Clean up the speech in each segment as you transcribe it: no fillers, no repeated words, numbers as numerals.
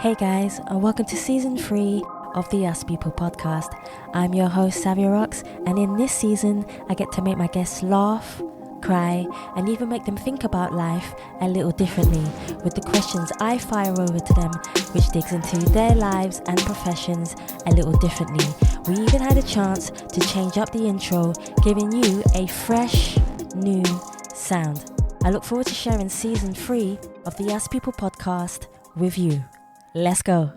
Hey guys, and welcome to season 3 of the Us People podcast. I'm your host, Savia Rocks, and in this season, I get to make my guests laugh, cry, and even make them think about life a little differently with the questions I fire over to them, which digs into their lives and professions a little differently. We even had a chance to change up the intro, giving you a fresh, new sound. I look forward to sharing season 3 of the Us People podcast with you. Let's go.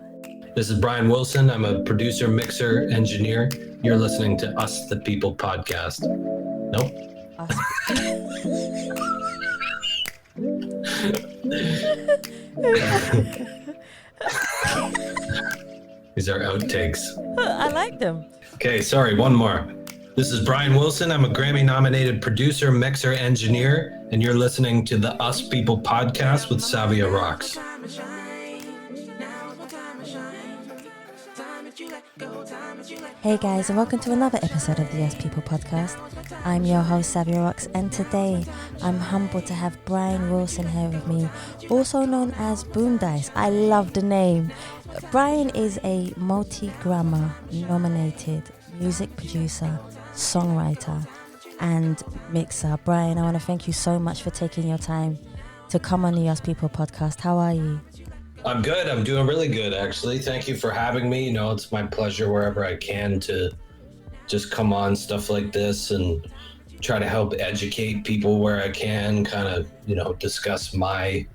This is Bryan Wilson. I'm a producer, mixer, engineer. You're listening to Us the People podcast. Nope. These are outtakes. I like them. Okay, sorry, one more. This is Bryan Wilson. I'm a Grammy Nominated producer, mixer, engineer, and you're listening to the Us People podcast with Savia Rocks. Hey guys, and welcome to another episode of the Us People podcast. I'm your host, Savia Rocks, and today I'm humbled to have Bryan Wilson here with me, also known as Boom Dice. I love the name. Bryan is a multi-Grammy nominated music producer, songwriter, and mixer. Bryan, I want to thank you so much for taking your time to come on the Us People podcast. How are you? I'm good. I'm doing really good, actually. Thank you for having me. You know, it's my pleasure wherever I can to just come on stuff like this and try to help educate people where I can, kind of, you know, discuss my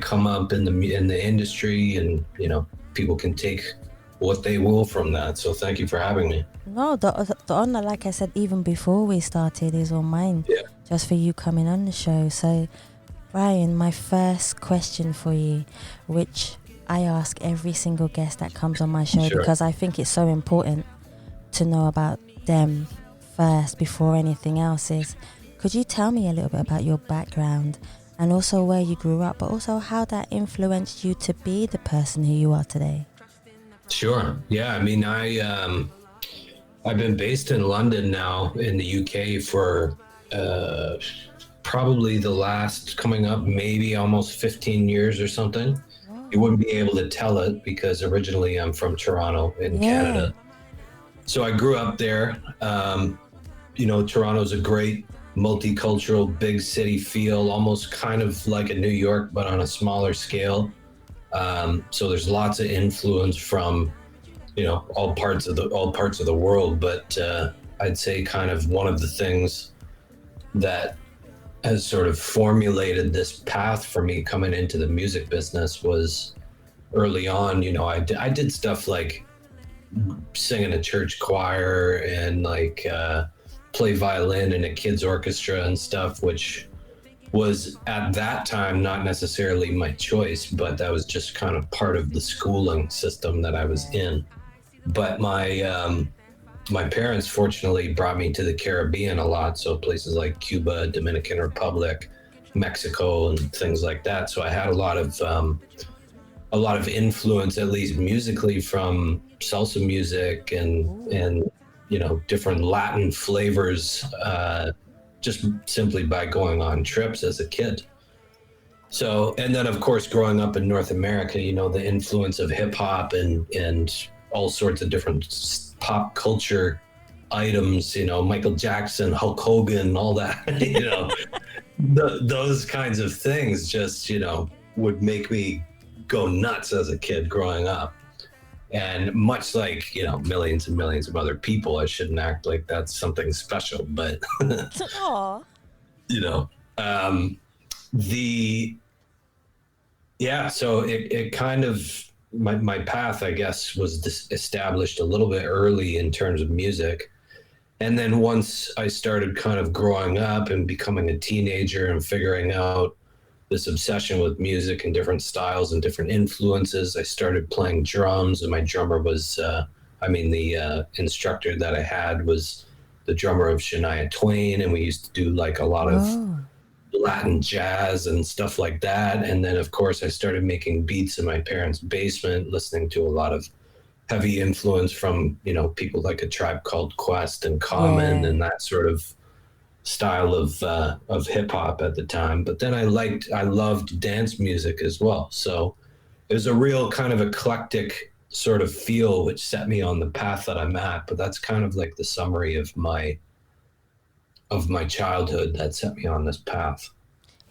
come up in the industry, and, you know, people can take what they will from that. So thank you for having me. No, the honor, like I said, even before we started, is all mine. Yeah. Just for you coming on the show. So Bryan, my first question for you, which I ask every single guest that comes on my show, because I think it's so important to know about them first before anything else, is could you tell me a little bit about your background and also where you grew up, but also how that influenced you to be the person who you are today? Sure. Yeah. I mean, I've been based in London now in the UK for probably the last, coming up maybe almost 15 years or something. Wow. You wouldn't be able to tell it because originally I'm from Toronto in Canada. So I grew up there. You know, Toronto's a great multicultural big city feel, almost kind of like a New York, but on a smaller scale. So there's lots of influence from, you know, all parts of the world. But I'd say kind of one of the things that has sort of formulated this path for me coming into the music business was early on. You know, I did stuff like sing in a church choir and like play violin in a kids orchestra and stuff, which was at that time not necessarily my choice, but that was just kind of part of the schooling system that I was in. But my parents fortunately brought me to the Caribbean a lot, so places like Cuba, Dominican Republic, Mexico, and things like that. So I had a lot of influence, at least musically, from salsa music and you know, different Latin flavors, just simply by going on trips as a kid. So, and then of course, growing up in North America, you know, the influence of hip hop and all sorts of different pop culture items, you know, Michael Jackson, Hulk Hogan, all that, you know, those kinds of things just, you know, would make me go nuts as a kid growing up. And much like, you know, millions and millions of other people, I shouldn't act like that's something special, but, you know, so it kind of, my path, I guess, was established a little bit early in terms of music. And then once I started kind of growing up and becoming a teenager and figuring out this obsession with music and different styles and different influences, I started playing drums. And my drummer was, the instructor that I had was the drummer of Shania Twain. And we used to do like a lot of Latin jazz and stuff like that. And then of course I started making beats in my parents' basement, listening to a lot of heavy influence from, you know, people like A Tribe Called Quest and Common and that sort of style of hip hop at the time. But then I loved dance music as well. So it was a real kind of eclectic sort of feel, which set me on the path that I'm at. But that's kind of like the summary of my childhood that set me on this path.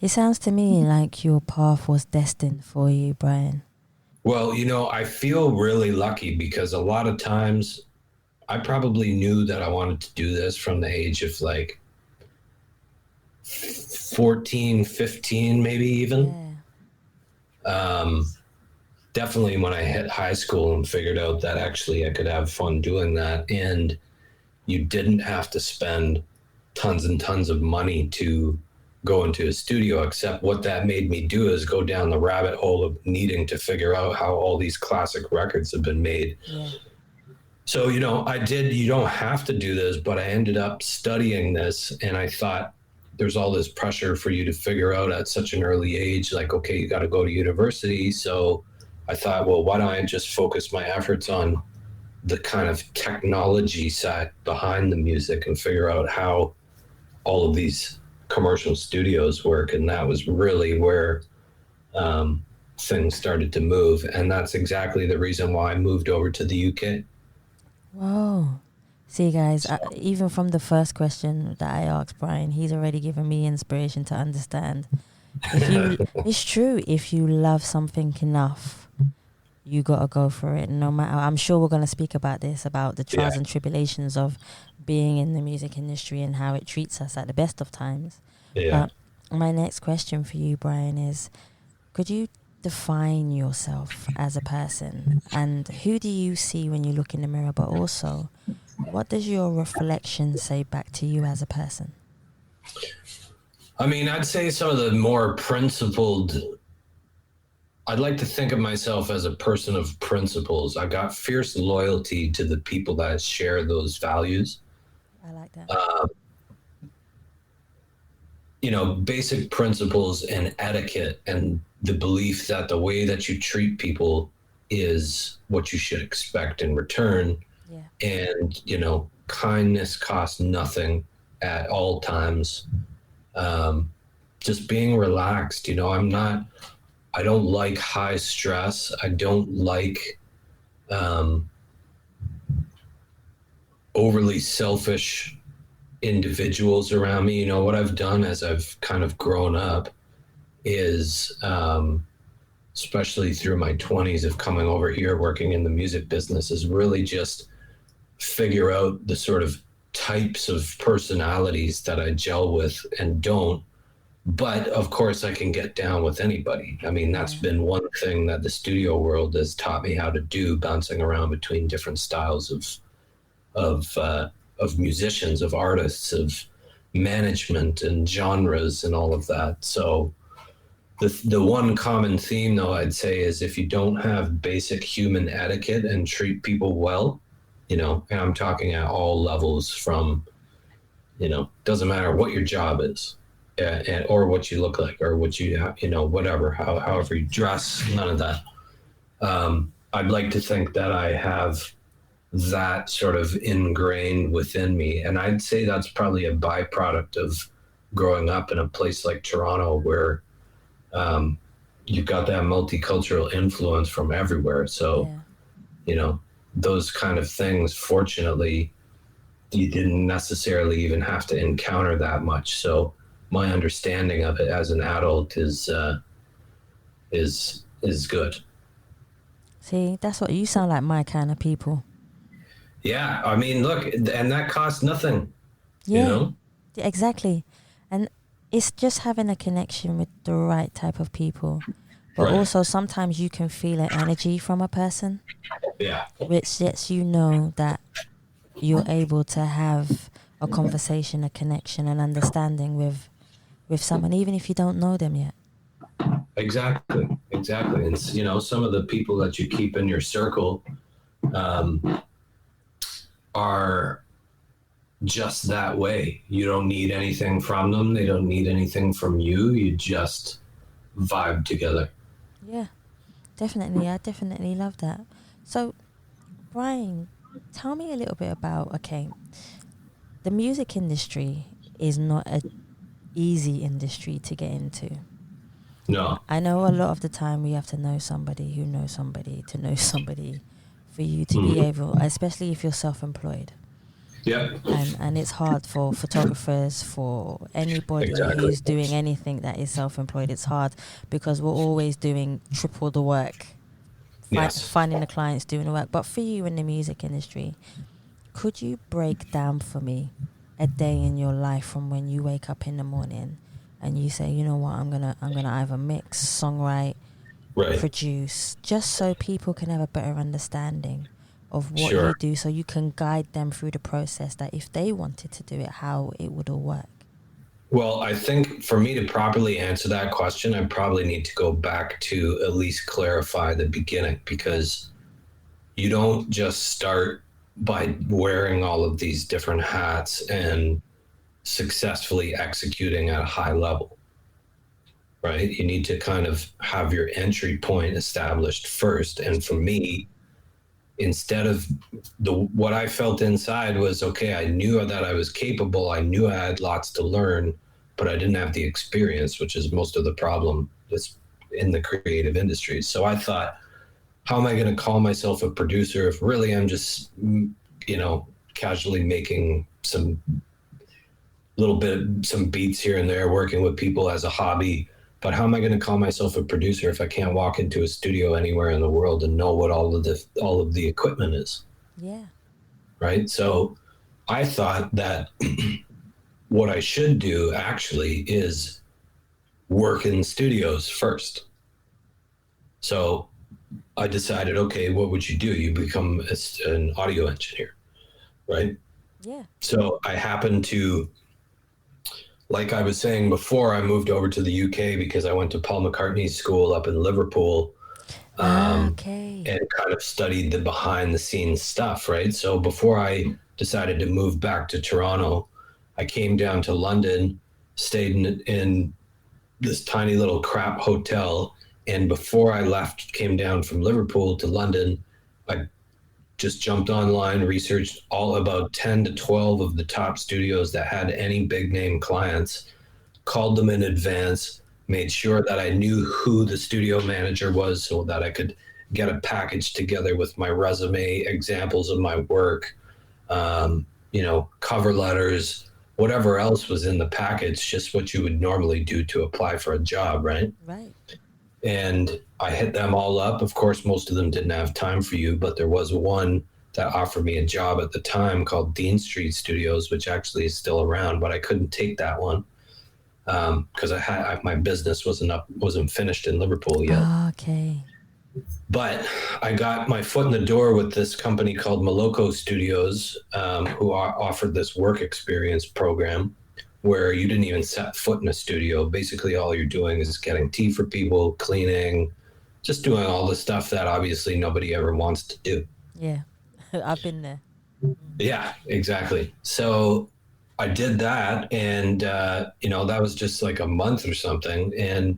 It sounds to me like your path was destined for you, Bryan. Well, I feel really lucky because a lot of times I probably knew that I wanted to do this from the age of like 14, 15, maybe even. Yeah. Definitely when I hit high school and figured out that actually I could have fun doing that, and you didn't have to spend tons and tons of money to go into a studio, except what that made me do is go down the rabbit hole of needing to figure out how all these classic records have been made. Yeah. So, you don't have to do this, but I ended up studying this, and I thought there's all this pressure for you to figure out at such an early age, like, okay, you got to go to university. So I thought, well, why don't I just focus my efforts on the kind of technology side behind the music and figure out how all of these commercial studios work. And that was really where things started to move. And that's exactly the reason why I moved over to the UK. Whoa. See, guys, even from the first question that I asked Bryan, he's already given me inspiration to understand. It's true, if you love something enough, you gotta go for it. No matter, I'm sure we're gonna speak about this, about the trials and tribulations of being in the music industry and how it treats us at the best of times. Yeah. My next question for you, Bryan, is: could you define yourself as a person, and who do you see when you look in the mirror? But also, what does your reflection say back to you as a person? I mean, I'd say some of the more principled. I'd like to think of myself as a person of principles. I got fierce loyalty to the people that share those values. I like that. Basic principles and etiquette, and the belief that the way that you treat people is what you should expect in return. Yeah. And, kindness costs nothing at all times. Just being relaxed, I don't like high stress. I don't like overly selfish individuals around me. What I've done as I've kind of grown up is, especially through my 20s of coming over here working in the music business, is really just figure out the sort of types of personalities that I gel with and don't. But of course, I can get down with anybody. I mean, that's been one thing that the studio world has taught me how to do, bouncing around between different styles of musicians, of artists, of management and genres and all of that. So the one common theme, though, I'd say, is if you don't have basic human etiquette and treat people well, and I'm talking at all levels from, doesn't matter what your job is. Or what you look like, or what you have, whatever, however you dress, none of that. I'd like to think that I have that sort of ingrained within me. And I'd say that's probably a byproduct of growing up in a place like Toronto, where you've got that multicultural influence from everywhere. So, those kind of things, fortunately, you didn't necessarily even have to encounter that much. So my understanding of it as an adult is good. See, that's what you sound like, my kind of people. Yeah, I mean, look, and that costs nothing. Yeah, exactly. And it's just having a connection with the right type of people. But also sometimes you can feel an energy from a person. Yeah. Which lets you know that you're able to have a conversation, a connection, an understanding with someone, even if you don't know them yet. Exactly. And some of the people that you keep in your circle are just that way. You don't need anything from them. They don't need anything from you. You just vibe together. Yeah, definitely. I definitely love that. So, Bryan, tell me a little bit about, the music industry is not an easy industry to get into. No. I know a lot of the time we have to know somebody who knows somebody to know somebody for you to be able, especially if you're self-employed. Yeah. And it's hard for photographers, for anybody Exactly. who's doing anything that is self-employed. It's hard because we're always doing triple the work, Yes. finding the clients, doing the work. But for you in the music industry, could you break down for me a day in your life from when you wake up in the morning and you say, you know what, I'm gonna either mix, songwrite, Right. produce, just so people can have a better understanding of what Sure. you do, so you can guide them through the process, that if they wanted to do it, how it would all work. Well, I think for me to properly answer that question, I probably need to go back to at least clarify the beginning, because you don't just start by wearing all of these different hats and successfully executing at a high level, right? You need to kind of have your entry point established first. And for me, instead of what I felt inside was, okay, I knew that I was capable. I knew I had lots to learn, but I didn't have the experience, which is most of the problem that's in the creative industry. So I thought, how am I going to call myself a producer if really I'm just, casually making some some beats here and there, working with people as a hobby. But how am I going to call myself a producer if I can't walk into a studio anywhere in the world and know what all of the equipment is? Yeah. Right. So I thought that what I should do actually is work in studios first. So I decided, okay, what would you do? You become an audio engineer, right? Yeah. So I happened to, like I was saying before, I moved over to the UK because I went to Paul McCartney's school up in Liverpool, Okay. and kind of studied the behind the scenes stuff, right? So before I decided to move back to Toronto, I came down to London, stayed in this tiny little crap hotel. And before I left, came down from Liverpool to London, I just jumped online, researched all about 10 to 12 of the top studios that had any big name clients, called them in advance, made sure that I knew who the studio manager was so that I could get a package together with my resume, examples of my work, cover letters, whatever else was in the package, just what you would normally do to apply for a job, right? Right. And I hit them all up. Of course, most of them didn't have time for you, but there was one that offered me a job at the time called Dean Street Studios, which actually is still around, but I couldn't take that one because my business wasn't finished in Liverpool yet. Okay. But I got my foot in the door with this company called Moloko Studios, who offered this work experience program where you didn't even set foot in a studio. Basically, all you're doing is getting tea for people, cleaning, just doing all the stuff that obviously nobody ever wants to do. Yeah. I've been there. Yeah, exactly. So I did that, and that was just like a month or something, and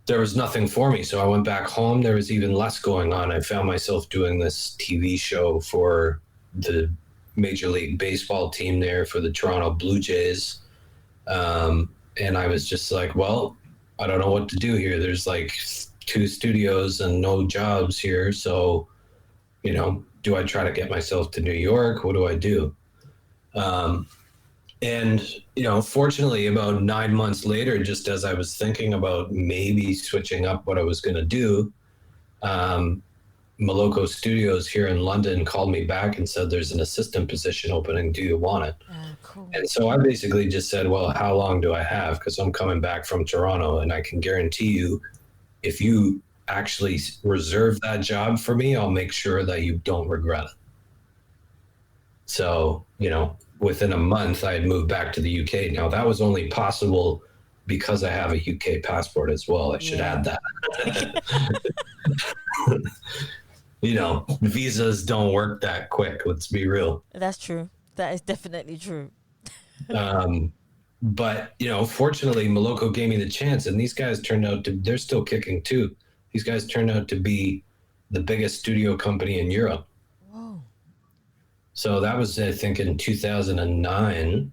there was nothing for me. So I went back home. There was even less going on. I found myself doing this TV show for the Major League Baseball team there for the Toronto Blue Jays. And I was just like, well, I don't know what to do here. There's like 2 studios and no jobs here. So, do I try to get myself to New York? What do I do? And, fortunately, about 9 months later, just as I was thinking about maybe switching up what I was going to do, Moloko Studios here in London called me back and said, there's an assistant position opening. Do you want it? Cool. And so I basically just said, well, how long do I have? Because I'm coming back from Toronto, and I can guarantee you, if you actually reserve that job for me, I'll make sure that you don't regret it. So, within a month, I had moved back to the UK. Now, that was only possible because I have a UK passport as well. I should add that. Visas don't work that quick. Let's be real. That's true. That is definitely true. But, fortunately, Moloko gave me the chance, and these guys they're still kicking too. These guys turned out to be the biggest studio company in Europe. Whoa. So that was, I think, in 2009.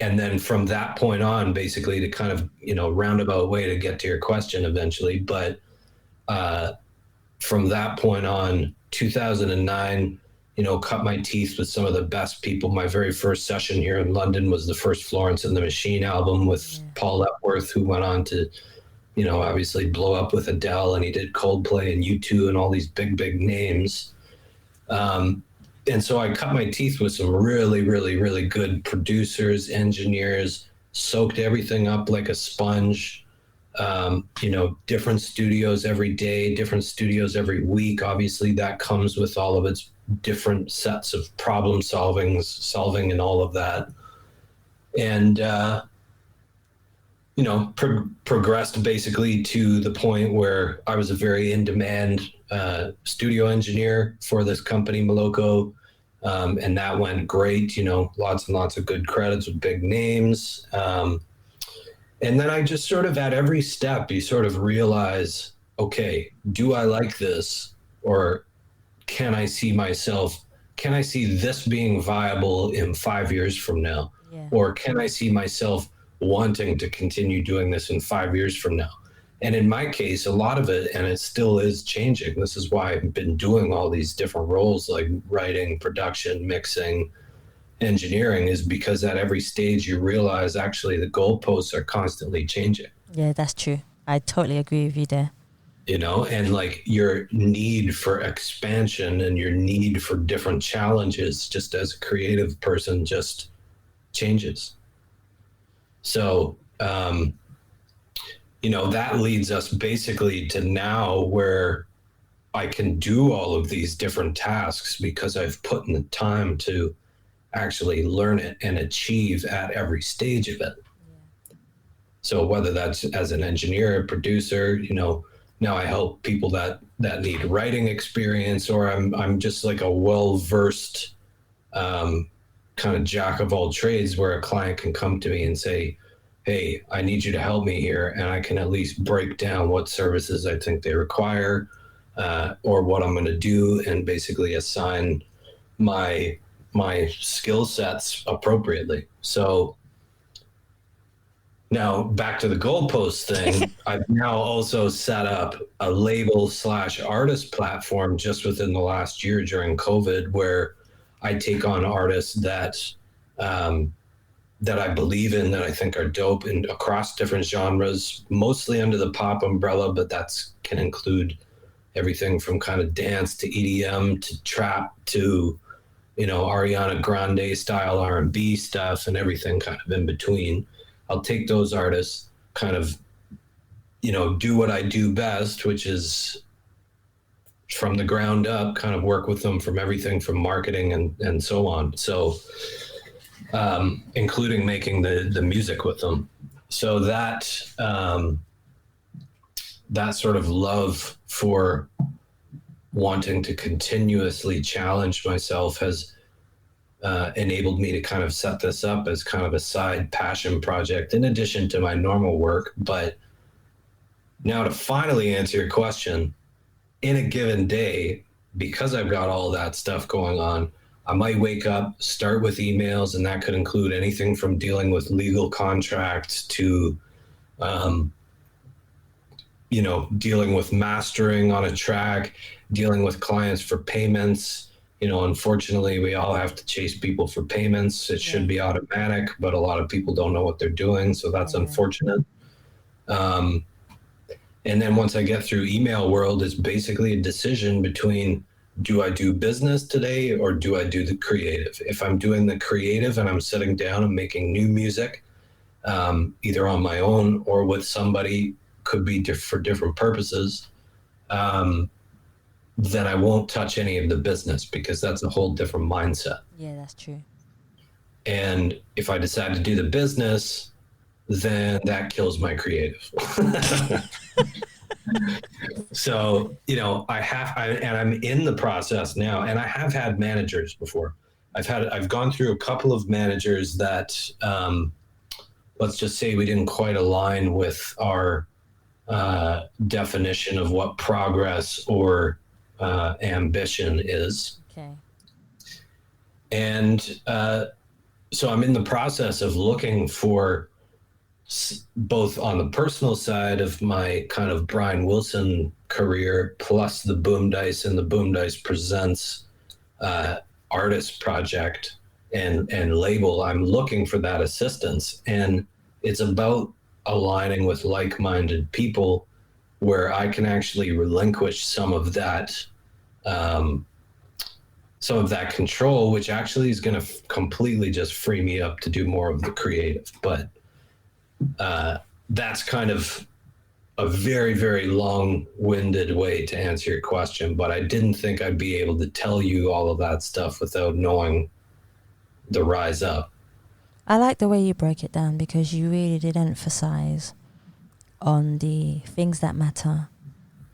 And then from that point on, basically, to kind of, roundabout way to get to your question eventually, but from that point on, 2009, cut my teeth with some of the best people. My very first session here in London was the first Florence and the Machine album with Paul Epworth, who went on to, obviously blow up with Adele, and he did Coldplay and U2 and all these big, big names. And so I cut my teeth with some really, really, really good producers, engineers, soaked everything up like a sponge. Different studios every day, different studios every week. Obviously, that comes with all of its different sets of problem solving and all of that. And, progressed basically to the point where I was a very in-demand studio engineer for this company, Moloko. And that went great, lots and lots of good credits with big names. And then I just sort of, at every step, you sort of realize, okay, do I like this? Or can I see this being viable in 5 years from now? Yeah. Or can I see myself wanting to continue doing this in 5 years from now? And in my case, a lot of it, and it still is changing. This is why I've been doing all these different roles, like writing, production, mixing, engineering, is because at every stage you realize actually the goalposts are constantly changing. Yeah, that's true. I totally agree with you there. And like your need for expansion and your need for different challenges, just as a creative person, just changes. So, that leads us basically to now where I can do all of these different tasks because I've put in the time to actually learn it and achieve at every stage of it. Yeah. So whether that's as an engineer, a producer, now I help people that need writing experience, or I'm just like a well-versed kind of jack of all trades, where a client can come to me and say, hey, I need you to help me here. And I can at least break down what services I think they require, or what I'm going to do, and basically assign my skill sets appropriately. So now back to the goalpost thing. I've now also set up a label/artist platform just within the last year during COVID, where I take on artists that I believe in, that I think are dope, and across different genres, mostly under the pop umbrella, but that's can include everything from kind of dance to EDM to trap to, Ariana Grande style R&B stuff, and everything kind of in between. I'll take those artists, kind of, do what I do best, which is from the ground up, kind of work with them from everything from marketing and so on. So, including making the music with them. So that sort of love for wanting to continuously challenge myself has enabled me to kind of set this up as kind of a side passion project in addition to my normal work. But now, to finally answer your question, in a given day, because I've got all that stuff going on, I might wake up, start with emails, and that could include anything from dealing with legal contracts to, dealing with mastering on a track, dealing with clients for payments. Unfortunately, we all have to chase people for payments. It should be automatic, but a lot of people don't know what they're doing, so that's unfortunate. And then once I get through email world, it's basically a decision between, do I do business today or do I do the creative? If I'm doing the creative and I'm sitting down and making new music, either on my own or with somebody, could be for different purposes, then I won't touch any of the business, because that's a whole different mindset. Yeah, that's true. And if I decide to do the business, then that kills my creative. So, I'm in the process now, and I have had managers before. I've gone through a couple of managers that, let's just say, we didn't quite align with our definition of what progress or ambition is. Okay. And So I'm in the process of looking for both on the personal side of my kind of Brian Wilson career, plus the Boom Dice and the Boom Dice Presents artist project and label. I'm looking for that assistance, and it's about aligning with like-minded people where I can actually relinquish some of that control, which actually is going to completely just free me up to do more of the creative. But that's kind of a very, very long-winded way to answer your question. But I didn't think I'd be able to tell you all of that stuff without knowing the rise up. I like the way you broke it down, because you really did emphasize on the things that matter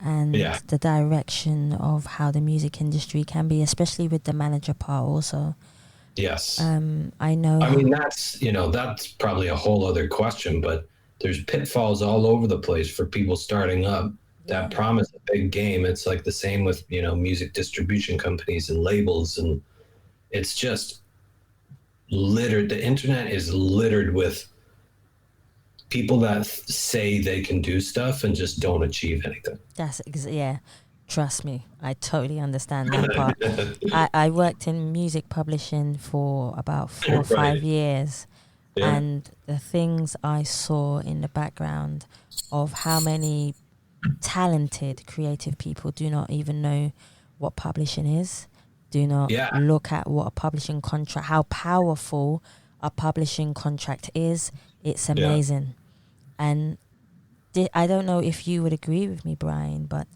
and the direction of how the music industry can be, especially with the manager part also. Yes. I know. I mean, that's probably a whole other question, but there's pitfalls all over the place for people starting up that promise a big game. It's like the same with, music distribution companies and labels. And it's just littered. The internet is littered with people that say they can do stuff and just don't achieve anything. Trust me, I totally understand that part. I worked in music publishing for about 4 or 5 years, and the things I saw in the background of how many talented creative people do not even know what publishing is, do not look at what a publishing contract, how powerful a publishing contract is. It's amazing. And I don't know if you would agree with me, Brian, but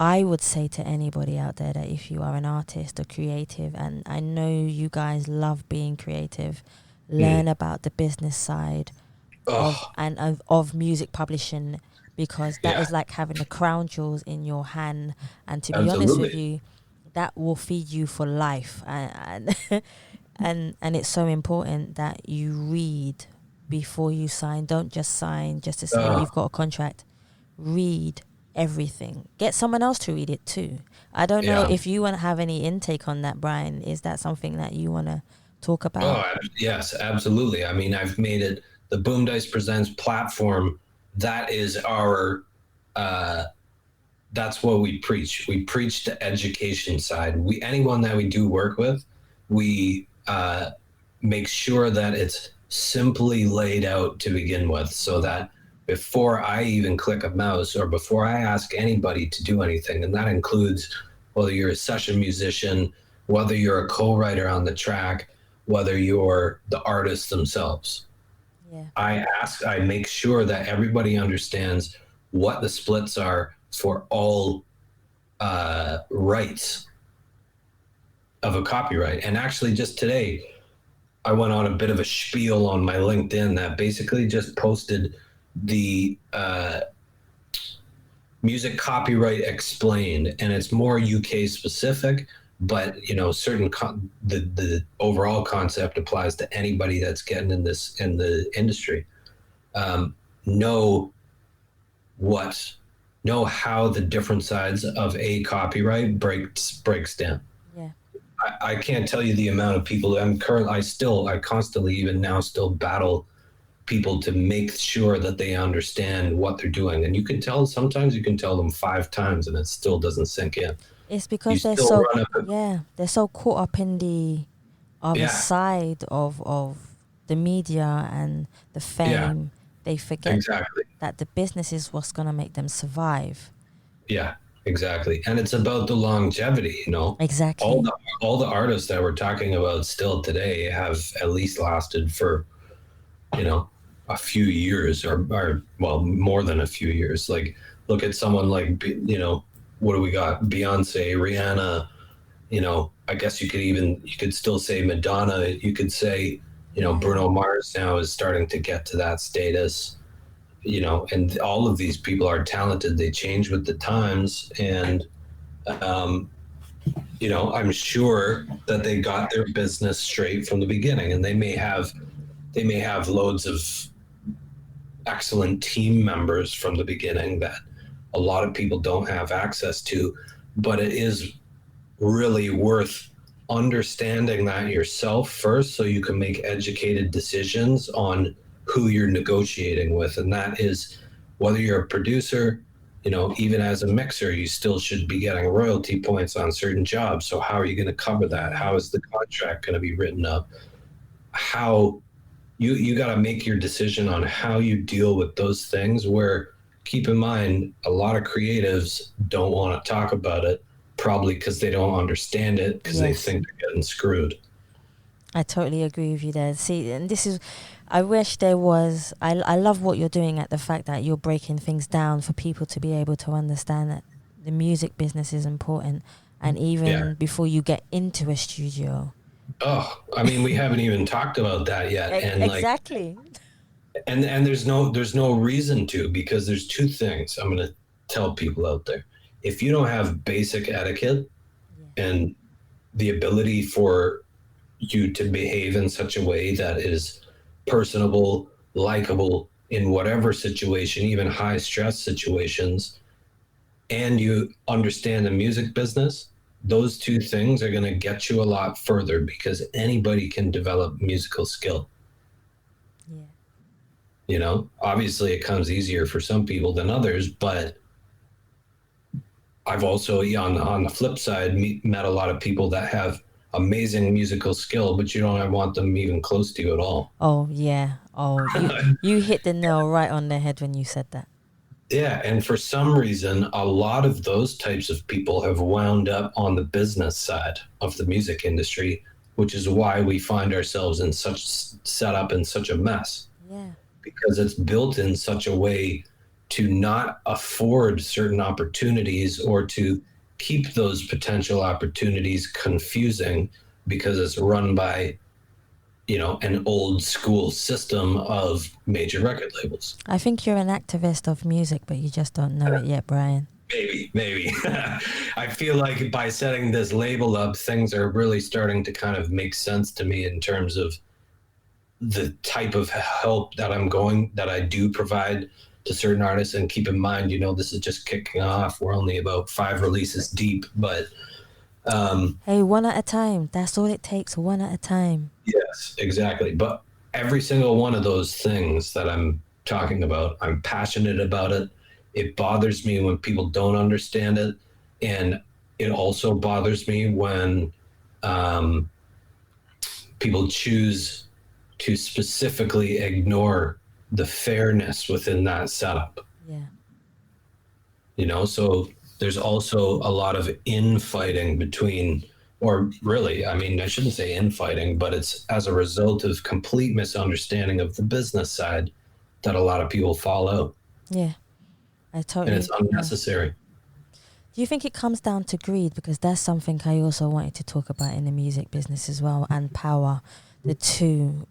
I would say to anybody out there that if you are an artist or creative, and I know you guys love being creative, learn about the business side of music publishing, because that is like having the crown jewels in your hand. And to be honest with you, that will feed you for life. And it's so important that you read before you sign. Don't just sign just to say you've got a contract. Read everything. Get someone else to read it too. I don't know if you want to have any intake on that, Brian. Is that something that you want to talk about? Oh, yes, absolutely. I mean, I've made it the Boom Dice Presents platform. That is our, that's what we preach. We preach the education side. Anyone that we do work with, we make sure that it's simply laid out to begin with, so that before I even click a mouse or before I ask anybody to do anything, and that includes whether you're a session musician, whether you're a co-writer on the track, whether you're the artist themselves. I make sure that everybody understands what the splits are for all rights of a copyright. And actually just today, I went on a bit of a spiel on my LinkedIn that basically just posted the music copyright explained, and it's more UK specific, but the overall concept applies to anybody that's getting in the industry. Know how the different sides of a copyright breaks down. I can't tell you the amount of people I constantly even now still battle people to make sure that they understand what they're doing. And sometimes you can tell them 5 times and it still doesn't sink in. It's because they're so caught up in the other side of the media and the fame. They forget that the business is what's going to make them survive. Yeah, exactly. And it's about the longevity, Exactly. All the artists that we're talking about still today have at least lasted for, a few years or more than a few years. Like, look at someone like, what do we got? Beyonce, Rihanna, I guess you could still say Madonna. You could say, Bruno Mars now is starting to get to that status, and all of these people are talented. They change with the times. And, I'm sure that they got their business straight from the beginning, and they may have loads of excellent team members from the beginning that a lot of people don't have access to, but it is really worth understanding that yourself first so you can make educated decisions on who you're negotiating with. And that is whether you're a producer, you know, even as a mixer, you still should be getting royalty points on certain jobs. So how are you going to cover that? How is the contract going to be written up? How you got to make your decision on how you deal with those things, where keep in mind, a lot of creatives don't want to talk about it, probably because they don't understand it, because they think they're getting screwed. I totally agree with you there. See, and this is, I wish there was, I love what you're doing at the fact that you're breaking things down for people to be able to understand that the music business is important. And even before you get into a studio. Oh, I mean, we haven't even talked about that yet. And exactly. And there's no reason to, because there's two things I'm going to tell people out there. If you don't have basic etiquette and the ability for you to behave in such a way that is personable, likable in whatever situation, even high stress situations, and you understand the music business, those two things are going to get you a lot further, because anybody can develop musical skill. Yeah. You know, obviously it comes easier for some people than others, but I've also, on the flip side, met a lot of people that have amazing musical skill, but you don't want them even close to you at all. Oh, yeah. Oh, you hit the nail right on the head when you said that. Yeah, and for some reason, a lot of those types of people have wound up on the business side of the music industry, which is why we find ourselves in such setup in such a mess. Yeah. Because it's built in such a way to not afford certain opportunities, or to keep those potential opportunities confusing, because it's run by, you know, an old school system of major record labels. I think you're an activist of music, but you just don't know it yet, Bryan. Maybe. I feel like by setting this label up, things are really starting to kind of make sense to me in terms of the type of help that I do provide to certain artists. And keep in mind, you know, this is just kicking off. We're only about 5 releases deep, but hey, one at a time. That's all it takes, one at a time. Yes, exactly. But every single one of those things that I'm talking about, I'm passionate about it. It bothers me when people don't understand it. And it also bothers me when people choose to specifically ignore the fairness within that setup. Yeah. You know, so there's also a lot of infighting between, or really, I mean, I shouldn't say infighting, but it's as a result of complete misunderstanding of the business side that a lot of people fall out. Yeah, I totally. And it's unnecessary. Do you think it comes down to greed? Because that's something I also wanted to talk about in the music business as well, and power, the two.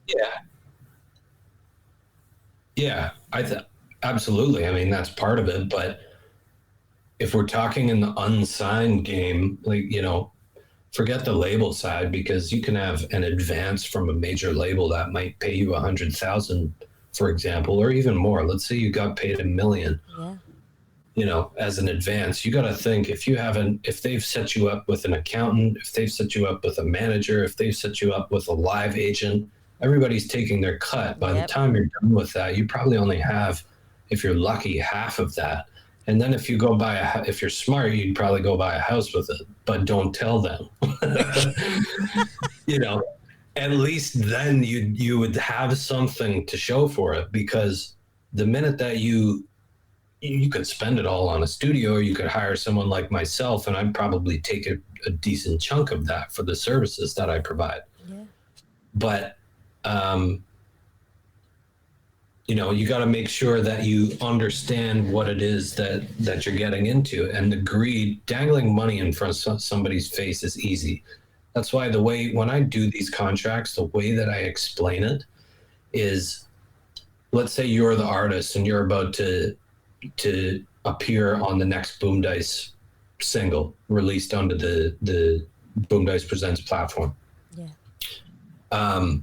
Yeah, absolutely. I mean, that's part of it. But if we're talking in the unsigned game, like, you know, forget the label side, because you can have an advance from a major label that might pay you $100,000, for example, or even more. Let's say you got paid $1 million. Yeah. You know, as an advance, you got to think, if they've set you up with an accountant, if they've set you up with a manager, if they've set you up with a live agent, everybody's taking their cut. By the time you're done with that, you probably only have, if you're lucky, half of that. And then if you go if you're smart, you'd probably go buy a house with it, but don't tell them. You know, at least then you would have something to show for it, because the minute that you could spend it all on a studio, or you could hire someone like myself, and I'd probably take a decent chunk of that for the services that I provide. Yeah. But you know, you got to make sure that you understand what it is that you're getting into. And the greed, dangling money in front of somebody's face is easy. That's why when I do these contracts, the way that I explain it is, let's say you're the artist and you're about to appear on the next Boom Dice single released onto the Boom Dice Presents platform. Yeah.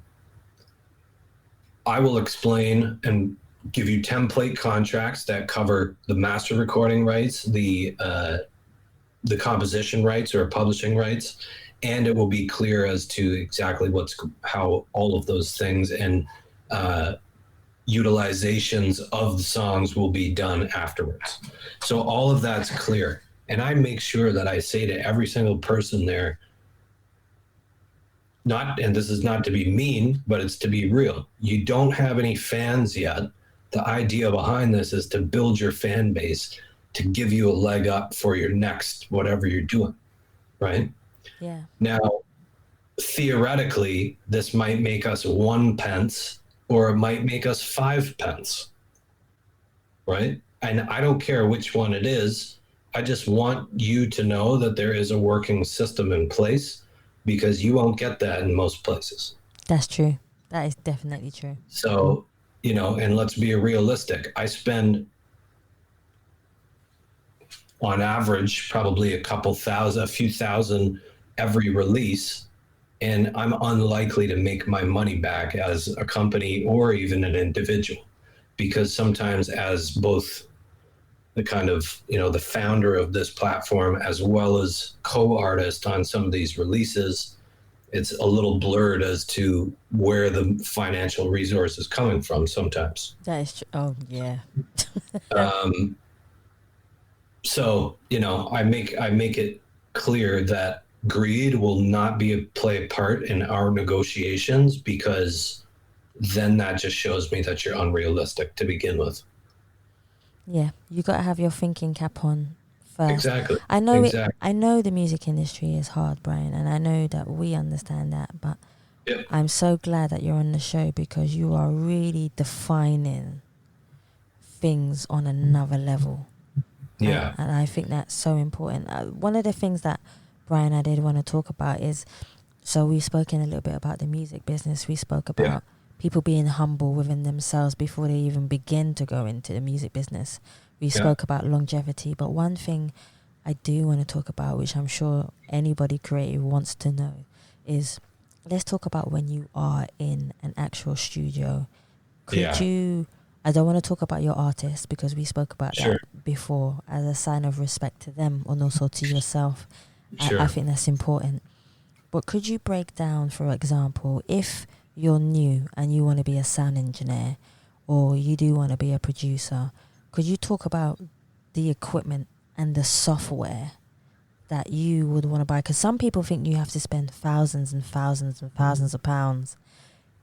I will explain and give you template contracts that cover the master recording rights, the composition rights or publishing rights, and it will be clear as to exactly how all of those things and utilizations of the songs will be done afterwards. So all of that's clear. And I make sure that I say to every single person there, and this is not to be mean, but it's to be real. You don't have any fans yet. The idea behind this is to build your fan base, to give you a leg up for your next, whatever you're doing. Right? Yeah. Now, theoretically, this might make us 1 pence, or it might make us 5 pence. Right? And I don't care which one it is. I just want you to know that there is a working system in place, because you won't get that in most places. That's true. That is definitely true. So, and let's be realistic. I spend, on average, probably a few thousand every release, and I'm unlikely to make my money back as a company or even an individual, because sometimes as both the kind of, the founder of this platform as well as co-artist on some of these releases, it's a little blurred as to where the financial resource is coming from sometimes. That is true. Oh, yeah. So, I make it clear that greed will not play a part in our negotiations, because then that just shows me that you're unrealistic to begin with. Yeah, you got to have your thinking cap on first. Exactly. I know the music industry is hard, Bryan, and I know that we understand that, but yep. I'm so glad that you're on the show, because you are really defining things on another level. Yeah. And I think that's so important. One of the things that, Bryan, I did want to talk about is, so we've spoken a little bit about the music business. We spoke about people being humble within themselves before they even begin to go into the music business. We spoke about longevity, but one thing I do want to talk about, which I'm sure anybody creative wants to know, is let's talk about when you are in an actual studio. Could you, I don't want to talk about your artists, because we spoke about that before, as a sign of respect to them and also to yourself. I think that's important. But could you break down, for example, if you're new and you want to be a sound engineer, or you do want to be a producer, could you talk about the equipment and the software that you would want to buy? Because some people think you have to spend thousands and thousands and thousands of pounds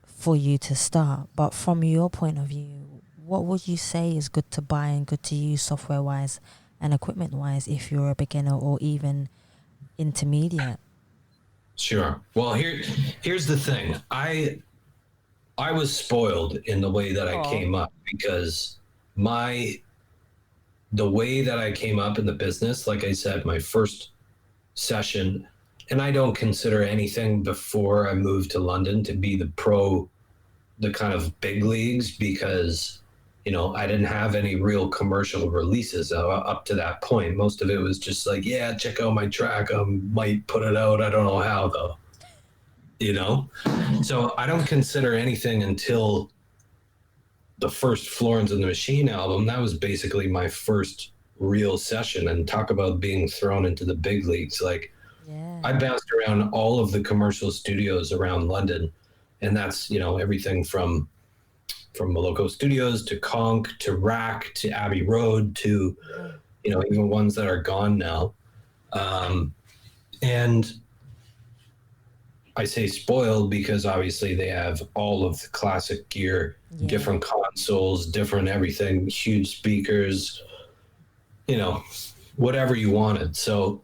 for you to start. But from your point of view, what would you say is good to buy and good to use software-wise and equipment-wise if you're a beginner or even intermediate? Sure. Well, here's the thing. I was spoiled in the way that I came up, because the way that I came up in the business, like I said, my first session, and I don't consider anything before I moved to London to be the kind of big leagues, because, I didn't have any real commercial releases up to that point. Most of it was just like, check out my track. I might put it out. I don't know how though, So I don't consider anything until the first Florence and the Machine album. That was basically my first real session, and talk about being thrown into the big leagues. Like, I bounced around all of the commercial studios around London, and that's, everything from Moloko Studios to Conch to Rack to Abbey Road to, even ones that are gone now. And I say spoiled because obviously they have all of the classic gear, different consoles, different everything, huge speakers, whatever you wanted. So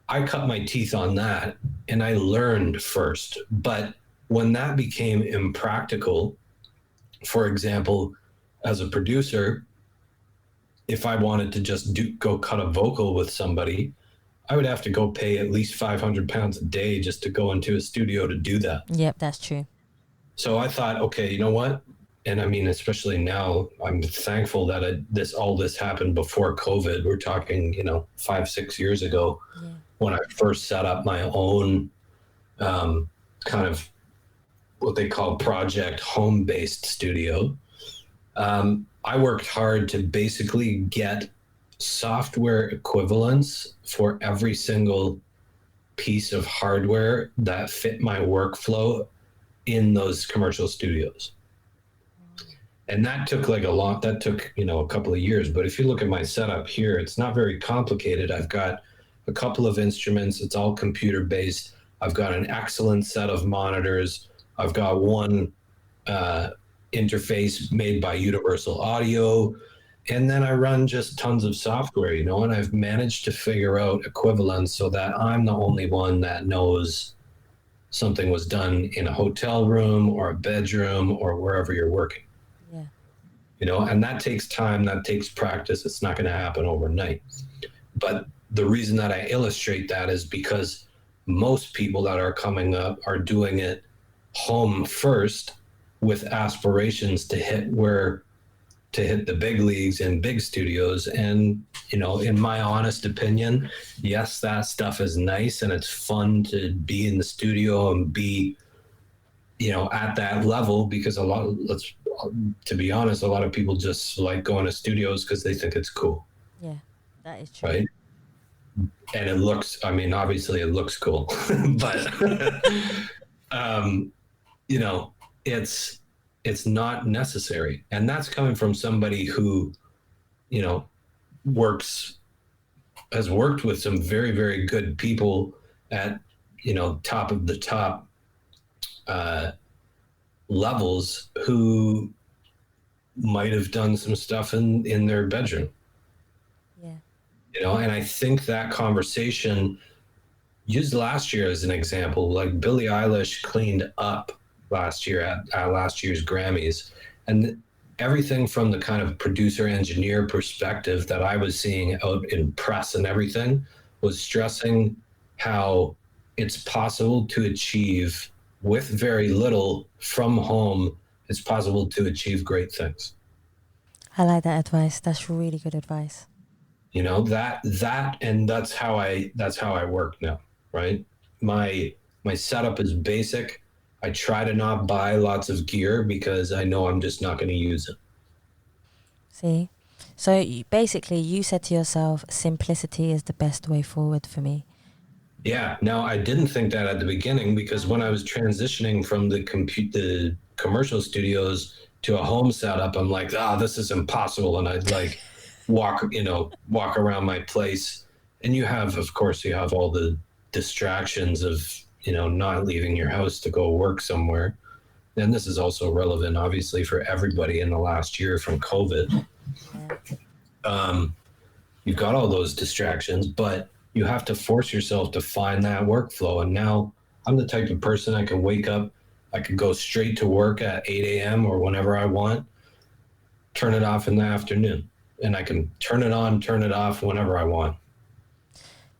I cut my teeth on that, and I learned first. But when that became impractical, for example, as a producer, if I wanted to just go cut a vocal with somebody, I would have to go pay at least £500 a day just to go into a studio to do that. Yep, that's true. So I thought, okay, you know what? And I mean, especially now, I'm thankful that all this happened before COVID. We're talking, 5-6 years ago, when I first set up my own kind of what they call project home-based studio. I worked hard to basically get software equivalents for every single piece of hardware that fit my workflow in those commercial studios. And that took a couple of years. But if you look at my setup here, it's not very complicated. I've got a couple of instruments. It's all computer based. I've got an excellent set of monitors. I've got one interface made by Universal Audio. And then I run just tons of software, and I've managed to figure out equivalents so that I'm the only one that knows something was done in a hotel room or a bedroom or wherever you're working. Yeah. And that takes time, that takes practice. It's not going to happen overnight. But the reason that I illustrate that is because most people that are coming up are doing it home first with aspirations to hit the big leagues and big studios. And, in my honest opinion, yes, that stuff is nice and it's fun to be in the studio and be, at that level, because to be honest, a lot of people just like going to studios because they think it's cool. Yeah, that is true. Right. And it looks, obviously it looks cool, but, it's not necessary. And that's coming from somebody who, has worked with some very, very good people at, top of the top levels who might have done some stuff in their bedroom. Yeah. And I think that conversation, used last year as an example, like Billie Eilish cleaned up last year at last year's Grammys, and everything from the kind of producer engineer perspective that I was seeing out in press and everything was stressing how it's possible to achieve with very little from home. It's possible to achieve great things. I like that advice. That's really good advice. That and that's how I work now, right? My setup is basic. I try to not buy lots of gear because I know I'm just not going to use it. See? So you said to yourself, simplicity is the best way forward for me. Yeah. Now, I didn't think that at the beginning, because when I was transitioning from the commercial studios to a home setup, I'm like, this is impossible. And I'd like walk around my place. And you have all the distractions of, not leaving your house to go work somewhere. And this is also relevant, obviously, for everybody in the last year from COVID. Yeah. You've got all those distractions, but you have to force yourself to find that workflow. And now I'm the type of person, I can wake up, I could go straight to work at 8 a.m. or whenever I want, turn it off in the afternoon, and I can turn it on, turn it off whenever I want.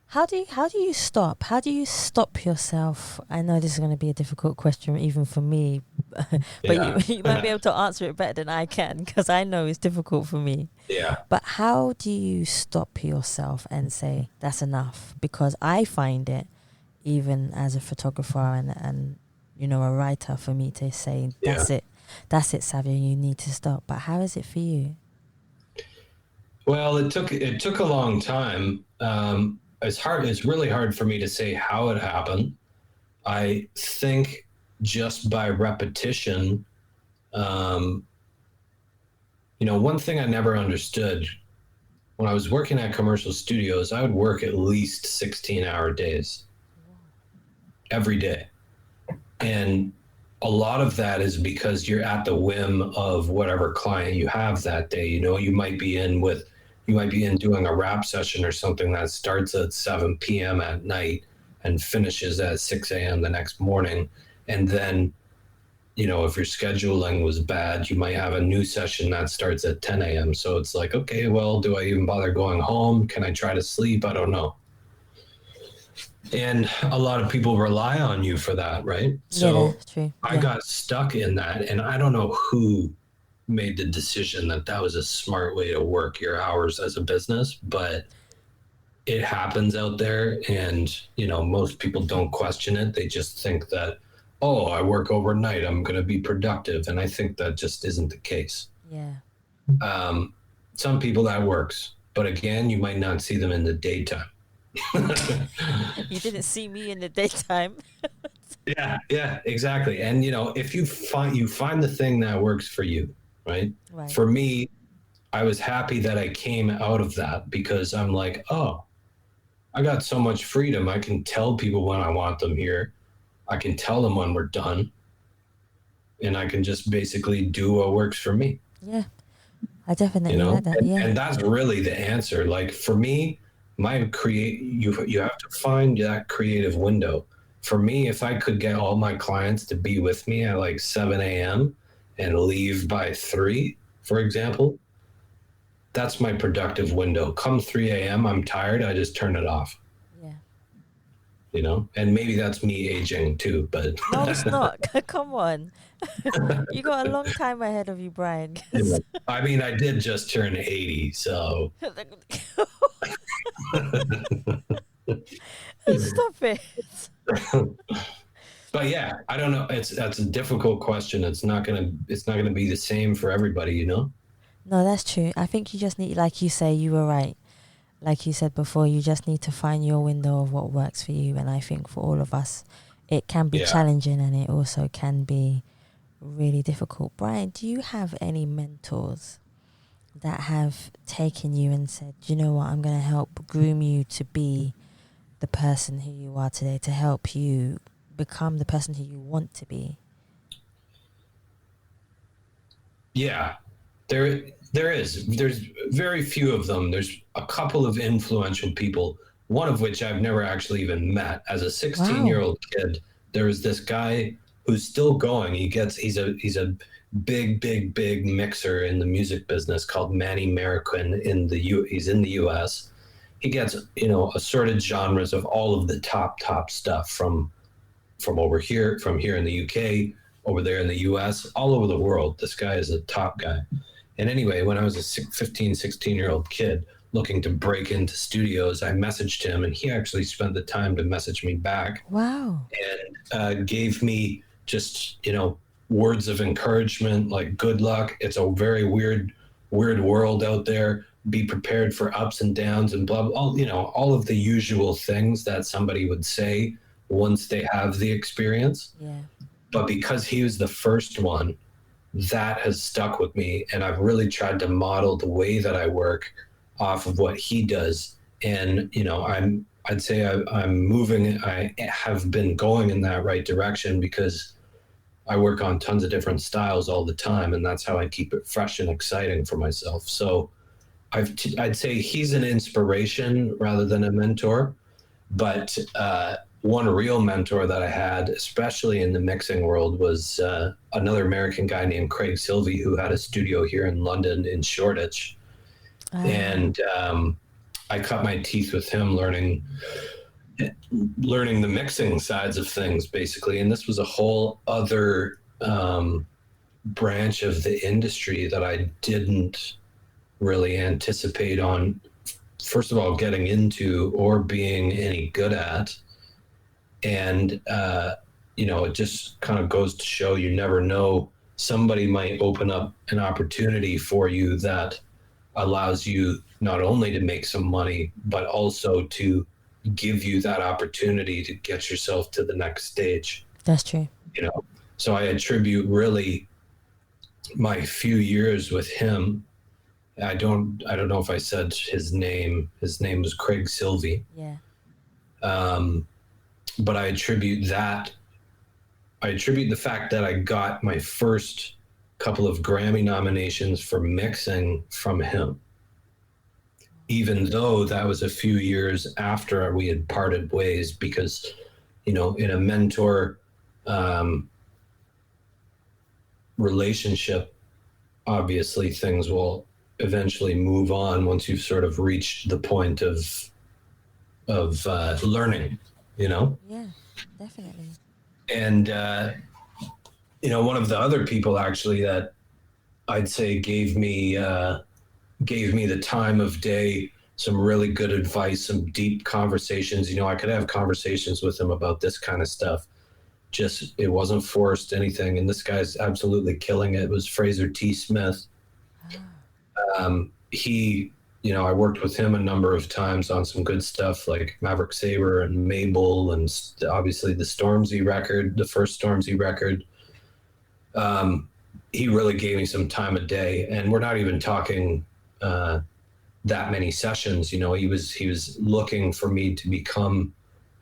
How do you stop? How do you stop yourself? I know this is going to be a difficult question even for me, but yeah. you might be able to answer it better than I can, because I know it's difficult for me. Yeah. But how do you stop yourself and say, that's enough? Because I find it, even as a photographer and a writer, for me to say, that's it, Savio, you need to stop. But how is it for you? Well, it took a long time. It's really hard for me to say how it happened. I think just by repetition, one thing I never understood when I was working at commercial studios, I would work at least 16-hour days every day. And a lot of that is because you're at the whim of whatever client you have that day. You might be in doing a rap session or something that starts at 7 p.m. at night and finishes at 6 a.m. the next morning. And then, if your scheduling was bad, you might have a new session that starts at 10 a.m. So it's like, okay, well, do I even bother going home? Can I try to sleep? I don't know. And a lot of people rely on you for that, right? So that's true. I got stuck in that, and I don't know who made the decision that was a smart way to work your hours as a business, but it happens out there, and most people don't question it. They just think that, I work overnight, I'm going to be productive, and I think that just isn't the case. Yeah. Some people that works, but again, you might not see them in the daytime. You didn't see me in the daytime. Yeah, exactly. And if you find the thing that works for you, right? Right. For me, I was happy that I came out of that because I'm like, oh, I got so much freedom. I can tell people when I want them here. I can tell them when we're done, and I can just basically do what works for me. Yeah, I definitely like that. Yeah. And that's really the answer. Like for me, you have to find that creative window. For me, if I could get all my clients to be with me at like 7 a.m. and leave by 3, for example, that's my productive window. Come 3 a.m., I'm tired, I just turn it off. Yeah. And maybe that's me aging too, but No, it's not. Come on. You got a long time ahead of you, Bryan. I mean, I did just turn 80, so Stop it. but yeah, I don't know. That's a difficult question. It's not gonna be the same for everybody. No, that's true. I think you just need, like you say, you were right. Like you said before, you just need to find your window of what works for you. And I think for all of us, it can be challenging, and it also can be really difficult. Bryan, do you have any mentors that have taken you and said, you know what, I'm going to help groom you to be the person who you are today, to help you become the person who you want to be? Yeah, there's very few of them. There's a couple of influential people, one of which I've never actually even met. As a 16-year-old kid, there was this guy who's still going. He's a big mixer in the music business called Manny Marroquin he's in the US. He gets, assorted genres of all of the top stuff from here in the UK, over there in the US, all over the world. This guy is a top guy. And anyway, when I was a 15, 16-year-old kid looking to break into studios, I messaged him, and he actually spent the time to message me back. Wow. And gave me just, words of encouragement, like good luck. It's a very weird world out there. Be prepared for ups and downs and blah, all of the usual things that somebody would say once they have the experience. Yeah. But because he was the first one, that has stuck with me. And I've really tried to model the way that I work off of what he does. And, I'd say I'm moving, I have been going in that right direction because I work on tons of different styles all the time. And that's how I keep it fresh and exciting for myself. So I'd say he's an inspiration rather than a mentor. But one real mentor that I had, especially in the mixing world, was another American guy named Craig Silvey, who had a studio here in London in Shoreditch. And I cut my teeth with him learning the mixing sides of things, basically. And this was a whole other branch of the industry that I didn't really anticipate on, first of all, getting into or being any good at. And, it just kind of goes to show you never know. Somebody might open up an opportunity for you that allows you not only to make some money, but also to give you that opportunity to get yourself to the next stage. That's true. So I attribute really my few years with him. I don't know if I said his name. His name was Craig Silvey. Yeah. But I attribute the fact that I got my first couple of Grammy nominations for mixing from him, even though that was a few years after we had parted ways, because, in a mentor relationship, obviously things will eventually move on once you've sort of reached the point of learning. Yeah, definitely. And, one of the other people actually that I'd say gave me the time of day, some really good advice, some deep conversations. I could have conversations with him about this kind of stuff. Just, it wasn't forced anything. And this guy's absolutely killing it. It was Fraser T. Smith. He I worked with him a number of times on some good stuff like Maverick Sabre and Mabel, and obviously the Stormzy record, the first Stormzy record. He really gave me some time of day, and we're not even talking that many sessions. He was looking for me to become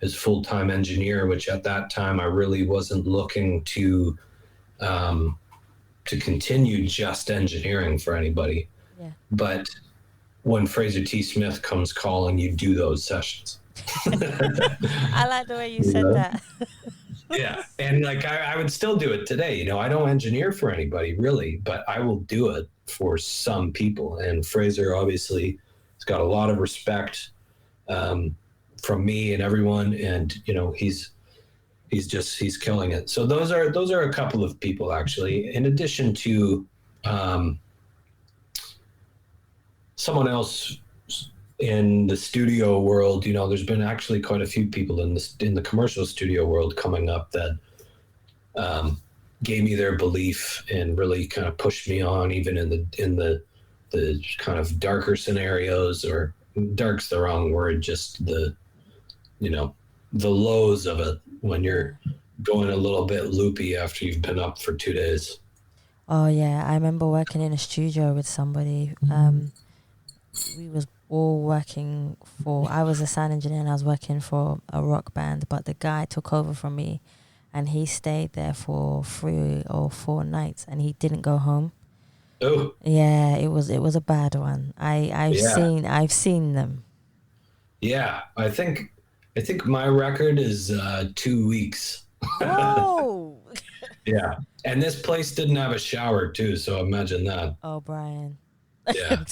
his full-time engineer, which at that time I really wasn't looking to continue just engineering for anybody. Yeah. But when Fraser T. Smith comes calling, you do those sessions. I like the way you said that. Yeah. And like, I would still do it today. I don't engineer for anybody really, but I will do it for some people. And Fraser obviously has got a lot of respect from me and everyone. And, he's killing it. So those are a couple of people, actually, in addition to someone else in the studio world. There's been actually quite a few people in the commercial studio world coming up that gave me their belief and really kind of pushed me on, even in the kind of darker scenarios, or dark's the wrong word, just the lows of it, when you're going a little bit loopy after you've been up for 2 days. Oh yeah, I remember working in a studio with somebody. We was all working I was a sound engineer and I was working for a rock band, but the guy took over from me and he stayed there for 3 or 4 nights and he didn't go home. Oh. Yeah, it was a bad one. I've seen them. Yeah, I think my record is 2 weeks. Whoa. Yeah. And this place didn't have a shower too, so imagine that. Oh, Bryan. Yeah.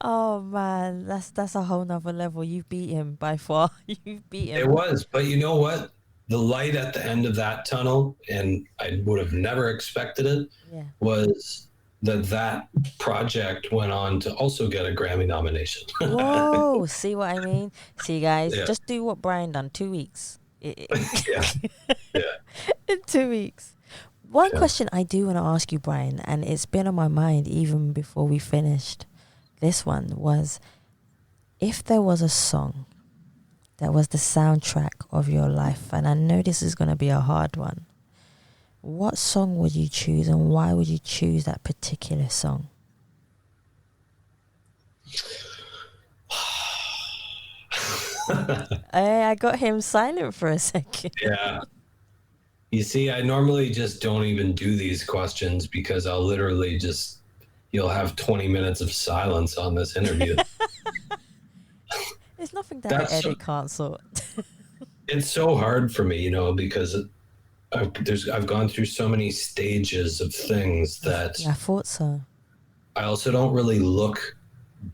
Oh man, that's a whole nother level. You beat him by far. You beat him. It was, but you know what? The light at the end of that tunnel, and I would have never expected it, was that project went on to also get a Grammy nomination. Whoa, see what I mean? See, guys, just do what Bryan done. 2 weeks. Yeah. In 2 weeks. One question I do want to ask you, Bryan, and it's been on my mind even before we finished this one, was if there was a song that was the soundtrack of your life, and I know this is going to be a hard one, what song would you choose and why would you choose that particular song? I got him silent for a second. Yeah. You see, I normally just don't even do these questions because I'll literally you'll have 20 minutes of silence on this interview. There's nothing that Eddie can't sort. It's so hard for me, because I've gone through so many stages of things that I thought so. I also don't really look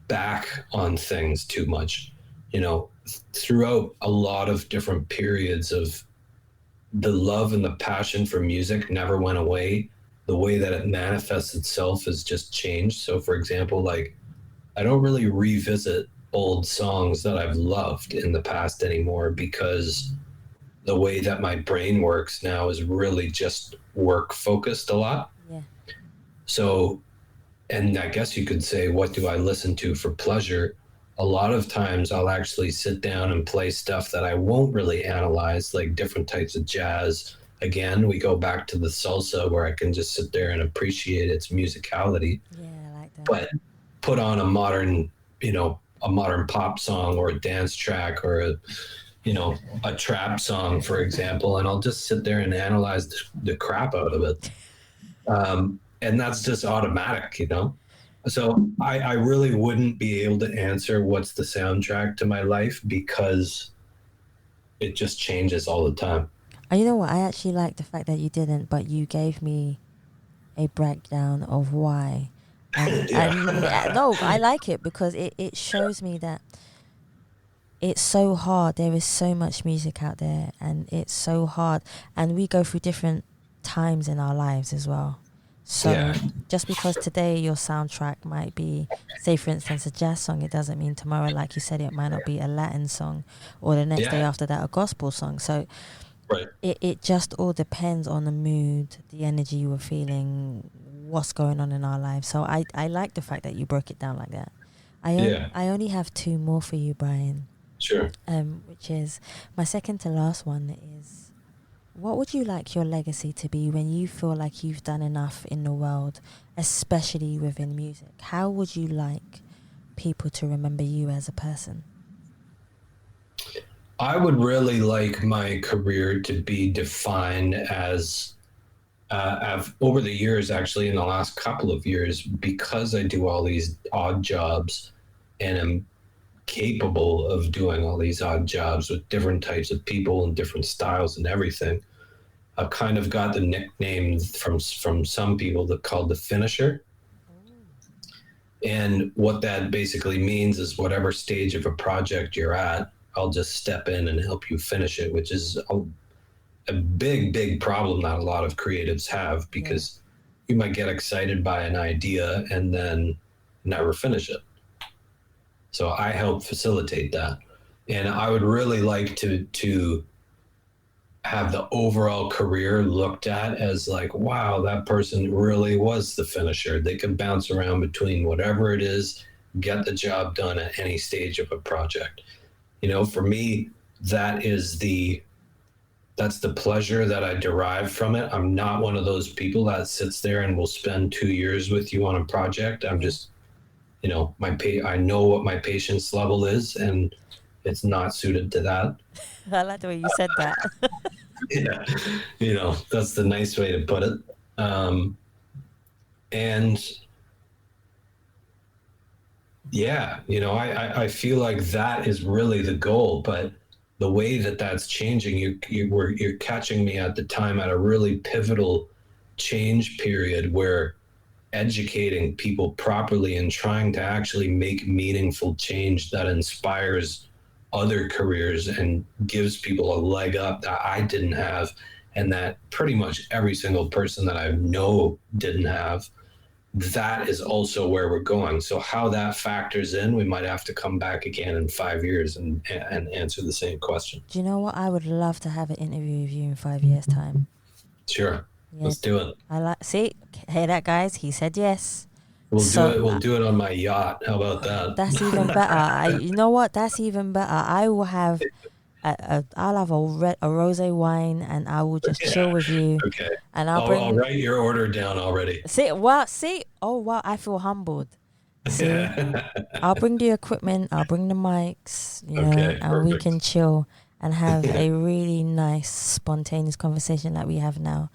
back on things too much. Throughout a lot of different periods of the love and the passion for music never went away. The way that it manifests itself has just changed. So for example, like, I don't really revisit old songs that I've loved in the past anymore, because the way that my brain works now is really just work focused a lot. Yeah. So, and I guess you could say, what do I listen to for pleasure? A lot of times I'll actually sit down and play stuff that I won't really analyze, like different types of jazz. Again, we go back to the salsa, where I can just sit there and appreciate its musicality. Yeah, I like that. But put on a modern pop song or a dance track or a trap song, for example, and I'll just sit there and analyze the crap out of it. And that's just automatic, So I really wouldn't be able to answer what's the soundtrack to my life, because it just changes all the time. You know what? I actually like the fact that you didn't, but you gave me a breakdown of why. No, I like it because it shows me that it's so hard. There is so much music out there, and it's so hard. And we go through different times in our lives as well. So just because today your soundtrack might be, say for instance, a jazz song, it doesn't mean tomorrow, like you said, it might not be a Latin song, or the next day after that a gospel song. So it just all depends on the mood, the energy you were feeling, what's going on in our lives. So I like the fact that you broke it down like that. Yeah. I only have two more for you, Bryan. Sure. Which is my second to last one is, what would you like your legacy to be when you feel like you've done enough in the world, especially within music? How would you like people to remember you as a person? I would really like my career to be defined as, over the years, actually, in the last couple of years, because I do all these odd jobs and am capable of doing all these odd jobs with different types of people and different styles and everything. I've kind of got the nickname from some people that called the finisher. And what that basically means is whatever stage of a project you're at, I'll just step in and help you finish it, which is a big problem that a lot of creatives have, because you might get excited by an idea and then never finish it. So I help facilitate that. And I would really like to have the overall career looked at as like, wow, that person really was the finisher. They could bounce around between whatever it is, get the job done at any stage of a project. You know, for me, that's the pleasure that I derive from it. I'm not one of those people that sits there and will spend 2 years with you on a project. I'm just, you know, I know what my patience level is, and it's not suited to that. I like the way you said that. Yeah, you know, that's the nice way to put it. And yeah, you know, I feel like that is really the goal, but the way that that's changing, you're catching me at the time at a really pivotal change period where educating people properly and trying to actually make meaningful change that inspires other careers and gives people a leg up that I didn't have, and that pretty much every single person that I know didn't have. That is also where we're going. So how that factors in, we might have to come back again in 5 years and answer the same question. Do you know what? I would love to have an interview with you in 5 years' time. Sure. Yeah, let's do it. See, hear that, guys? He said yes. We'll do it on my yacht. How about that? That's even better. You know what? That's even better. I will have I'll have a rosé wine, and I will just chill with you. Okay. And I'll write your order down already. See, oh wow, I feel humbled. See, I'll bring the equipment, I'll bring the mics, you know, and perfect. We can chill and have a really nice, spontaneous conversation like we have now.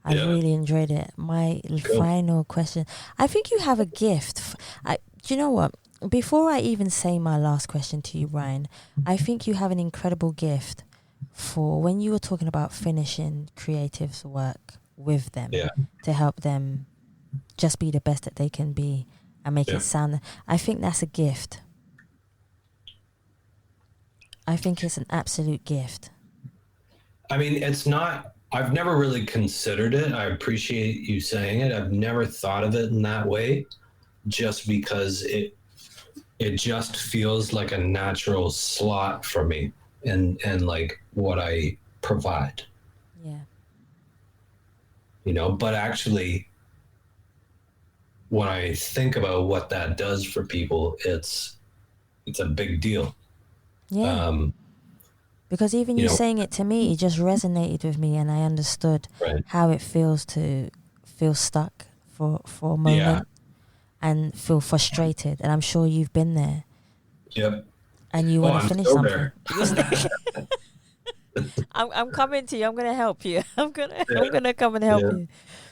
I really enjoyed it. My final question. I think you have a gift. Do you know what? Before I even say my last question to you, Bryan, I think you have an incredible gift for when you were talking about finishing creatives' work with them to help them just be the best that they can be and make it sound. I think that's a gift. I think it's an absolute gift. I mean, it's not... I've never really considered it. I appreciate you saying it. I've never thought of it in that way, just because it just feels like a natural slot for me and like what I provide. Yeah. You know, but actually, when I think about what that does for people, it's a big deal. Yeah. Because even you saying it to me, it just resonated with me, and I understood how it feels to feel stuck for a moment and feel frustrated. And I'm sure you've been there. Yep. And you want to finish something. I'm coming to you. I'm going to help you. I'm gonna come and help you.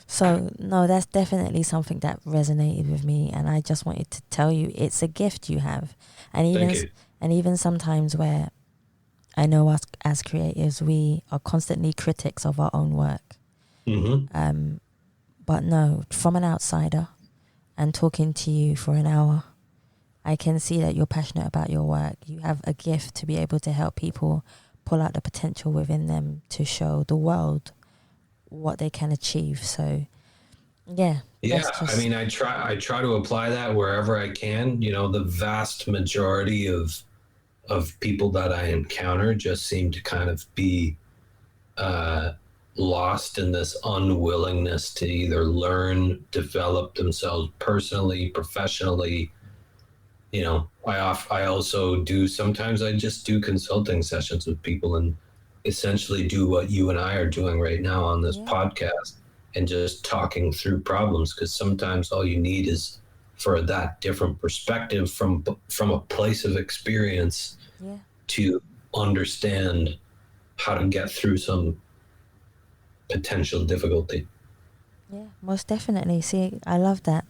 So no, that's definitely something that resonated with me, and I just wanted to tell you it's a gift you have, and even sometimes where I know us as creatives, we are constantly critics of our own work. Mm-hmm. But no, from an outsider and talking to you for an hour, I can see that you're passionate about your work. You have a gift to be able to help people pull out the potential within them to show the world what they can achieve. So, yeah. I mean, I try to apply that wherever I can. You know, the vast majority of people that I encounter just seem to kind of be lost in this unwillingness to either learn, develop themselves personally, professionally. You know, I also do, sometimes I just do consulting sessions with people and essentially do what you and I are doing right now on this podcast, and just talking through problems, because sometimes all you need is for that different perspective from a place of experience to understand how to get through some potential difficulty. Yeah, most definitely. See, I love that.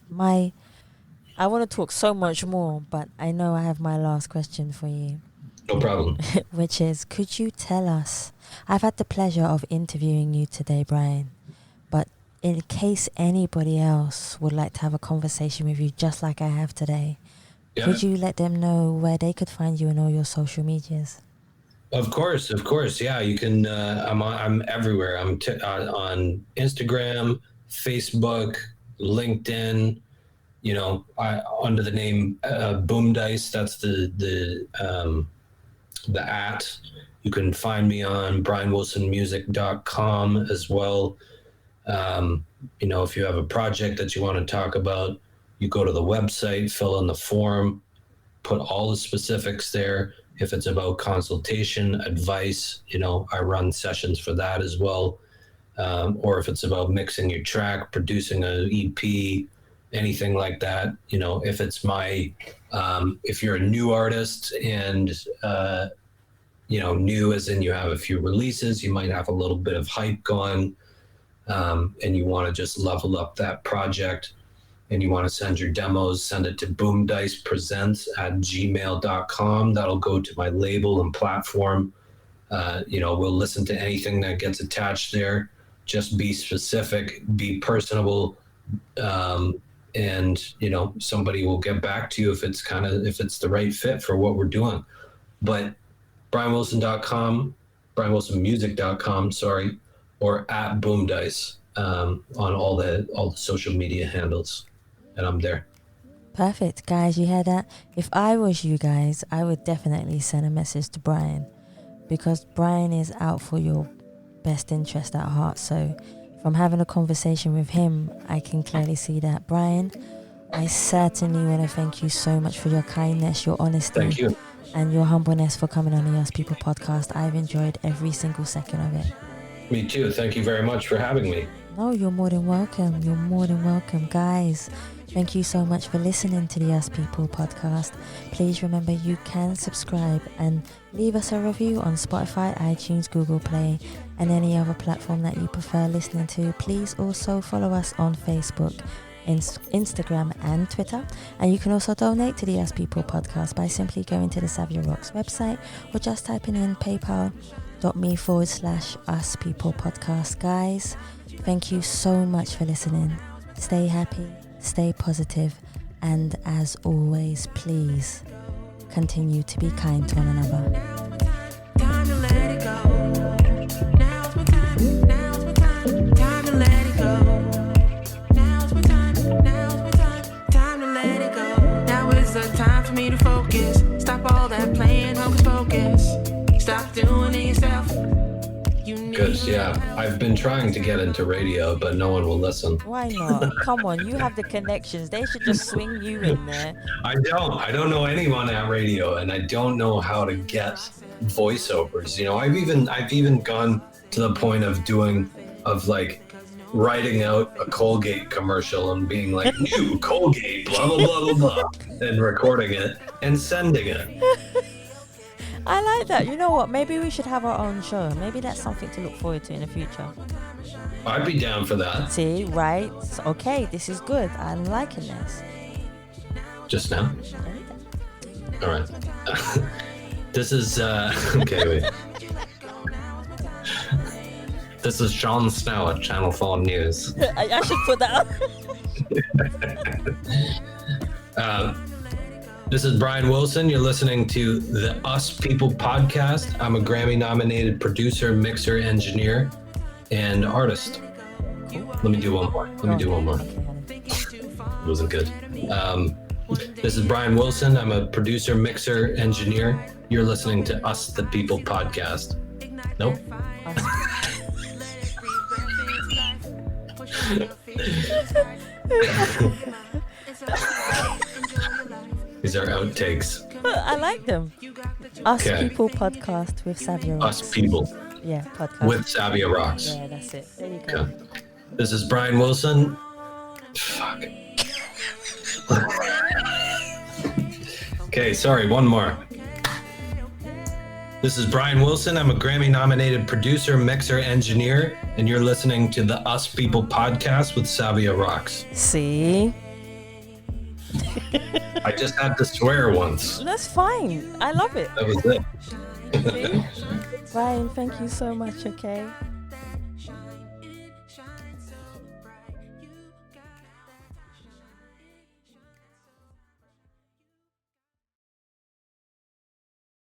I want to talk so much more, but I know I have my last question for you. No problem. Which is, could you tell us, I've had the pleasure of interviewing you today, Bryan, but in case anybody else would like to have a conversation with you just like I have today, could you let them know where they could find you on all your social medias? Of course. Yeah, you can. I'm everywhere. I'm on Instagram, Facebook, LinkedIn. You know, under the name Boom Dice. That's the @ You can find me on bryanwilsonmusic.com as well. You know, if you have a project that you want to talk about, you go to the website, fill in the form, put all the specifics there. If it's about consultation, advice, you know, I run sessions for that as well. Or if it's about mixing your track, producing an EP, anything like that, you know, if it's if you're a new artist and, you know, new as in you have a few releases, you might have a little bit of hype going, and you want to just level up that project, and you want to send your demos, send it to boomdicepresents@gmail.com. That'll go to my label and platform. You know, we'll listen to anything that gets attached there. Just be specific, be personable, and, you know, somebody will get back to you if it's the right fit for what we're doing. But bryanwilsonmusic.com, sorry, or @boomdice on all the social media handles, and I'm there. Perfect, guys. You hear that? If I was you guys, I would definitely send a message to Bryan, because Bryan is out for your best interest at heart. So from having a conversation with him, I can clearly see that. Bryan, I certainly want to thank you so much for your kindness, your honesty. Thank you. And your humbleness for coming on the Us People podcast. I've enjoyed every single second of it. Me too. Thank you very much for having me. No, you're more than welcome. You're more than welcome. Guys, thank you so much for listening to the Us People podcast. Please remember you can subscribe and leave us a review on Spotify, iTunes, Google Play, and any other platform that you prefer listening to. Please also follow us on Facebook, Instagram and Twitter, and you can also donate to the Us People podcast by simply going to the Savvy Rocks website or just typing in paypal.me/Us People podcast. Guys, thank you so much for listening. Stay happy, stay positive, and as always, please continue to be kind to one another. Time to let it go. Now's my time. Now's my time. Time to let it go. Time for me to focus. Stop all that playing hocus pocus. Stop doing it yourself. Good, yeah. I've been trying to get into radio, but no one will listen. Why not? Come on, you have the connections. They should just swing you in there. I don't know anyone at radio, and I don't know how to get voiceovers. You know, I've even gone to the point of writing out a Colgate commercial and being like, new Colgate, blah, blah, blah, blah, blah, and recording it and sending it. I like that. You know what? Maybe we should have our own show. Maybe that's something to look forward to in the future. I'd be down for that. See, right? Okay, this is good. I'm liking this. Just now? All right. This is, okay, wait. This is Sean Snow at Channel 4 News. I should put that up. This is Bryan Wilson. You're listening to the Us People podcast. I'm a Grammy Nominated producer, mixer, engineer, and artist. Let me do one more. It wasn't good. This is Bryan Wilson. I'm a producer, mixer, engineer. You're listening to Us the People podcast. Nope. These are outtakes. I like them. Us Okay. People podcast with Savia Rocks. Us People Yeah, podcast. with Savia Rocks. Yeah, that's it. There you go. Okay. This is Bryan Wilson. Fuck. Okay, sorry, one more. This is Bryan Wilson. I'm a Grammy nominated producer, mixer, engineer, and you're listening to the Us People podcast with Savia Rocks. See? I just had to swear once. That's fine. I love it. That was it. See? Bryan, thank you so much, okay?